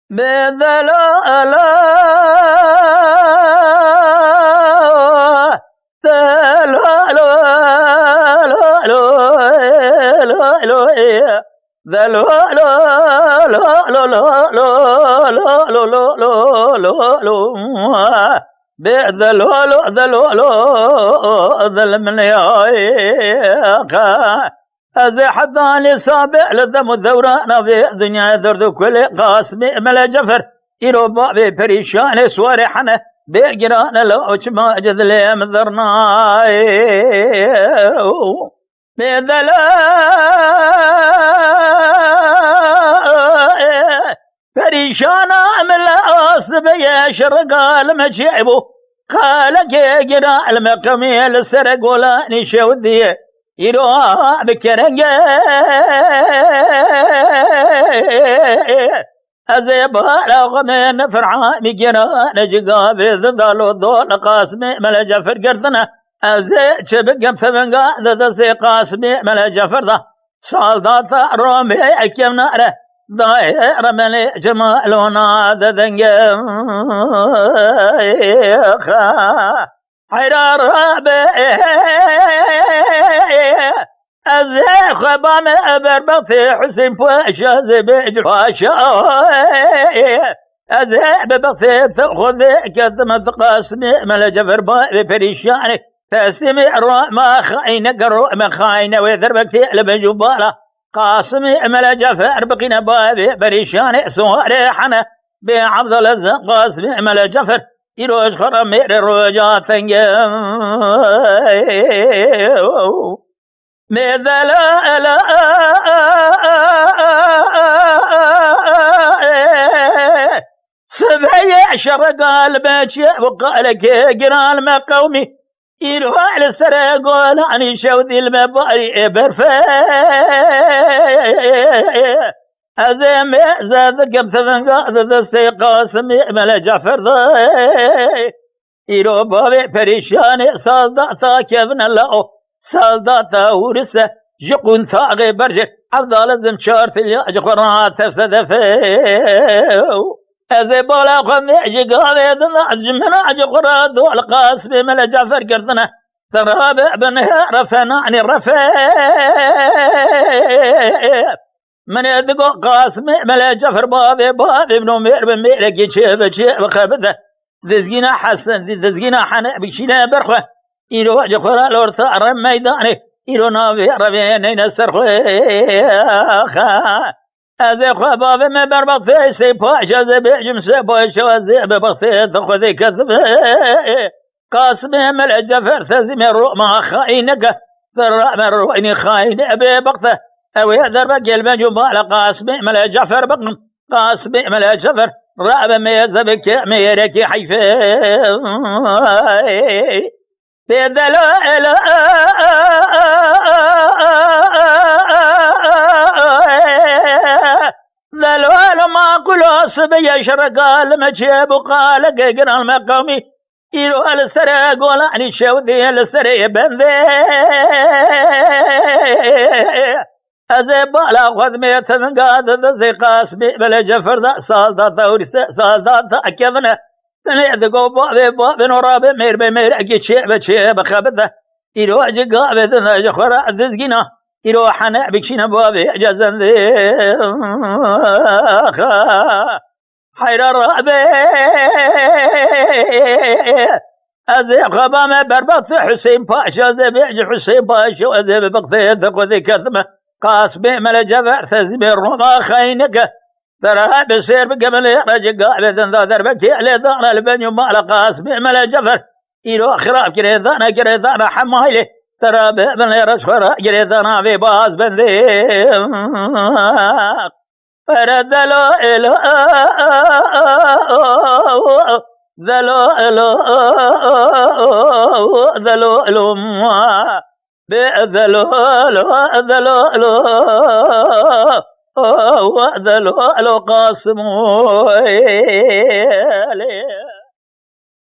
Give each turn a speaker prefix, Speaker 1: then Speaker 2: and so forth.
Speaker 1: بذلال هذا حضاني سابع لذم الدوران في الدنيا درد كل قاسم ملا جفر إلو بابي بريشان سوارحنا بقران لو ما جذ لي مذرنا بذلا بريشان ملا أصبي شرقال مجيبو قالك قران المقامي السرق ولا نشودي يروح بكرنجة أذيب رغم فرعان بجرا نجقا بذلو ذول قاسمي ملا جفر قرثنا أذيب شبقم ثمنقا ذا قاسمي ملا جفر ذا صالدات رومي أكيم ناره ضاير ملي جمالنا ذا ذنقم حيرار أذي خبام بربطي حسين باشا زبيج باشا أذي ببطي خذي كذمة قاسمي ملا جفر بفريشاني تسمي ما خاينة قرو ما خاينة ويذربك لبجبالة قاسمي ملا جفر بقينا بابي فريشاني صواريحنا بعبد الله قاسمي ملا جفر يروج خرمير الرجاء ثنجم مثل سبعي شرق قلبك وقالك قران ما قومي يروح للسرق ولاني شوذي المباري برفا هذا زاد قمت من قاعدة استيقاسمي ملا جفر ذي يرو بابي بريشاني صاداتا كيفنا الله صاداتا ورسة جقون ثاغي برجر أفضل زمشار ثليا جقرات تفسد فيه هذا بالا قمي جقاذي دنا جمنا جقرات والقاسمي ملا جفر قردنا ترابع بنها رفنا عن الرفاه من يدقو قاسمي ملا جفر بابي ابن مير بن ميرك يشيب خبثه ذزقنا حسن ذزقنا حنا بشينا برخه إلو جفر الورثة رم ميداني إلو نافي ربينين السرخوخا هذا بابي ما بربطي سيباش هذا بيجم سيباش وذي ببطي ثخذي كذب قاسمي ملا جفر ثزمي الرؤما خاينك ثرام الرؤين خاين أبي بقثه أو يقدر بقي المجمال قاسمي ملا جفر بقن قاسمي ملا جفر رأب ميذبك ميرك حيفي بذلائل ذلوال ما قلوا صبي شرقال مجيب وقال قيقنا المقامي إلو السرق ولاني شوذي السرق بنذي هذا بالا خذ ميت من قادة ذي قاسمي بلا جفر ذا صالدات ورسة صالدات أكيفنا تنيدقو بابي نورابي مير بمير أكي شيب خبثة إلو أجقابي ذا جخورا ذزقنا إلو حنا بكشنا بابي أجازن ذي حير الرابي هذا خبام بربط حسين باشا ذي بيج حسين باشا وذي ببقثي ذقو ذي كثمة قاسمي ملا جفر ثزمي الرما خينك ترى بسير بقبل رجع بذن ذا دربك يا ذان البنيو مال قاسمي ملا جفر إلو خراب كريذانا حمايلي ترى بابن رشفر كريذانا في باز بندي فردلو إلو ذلو إلو بذلو قاسمو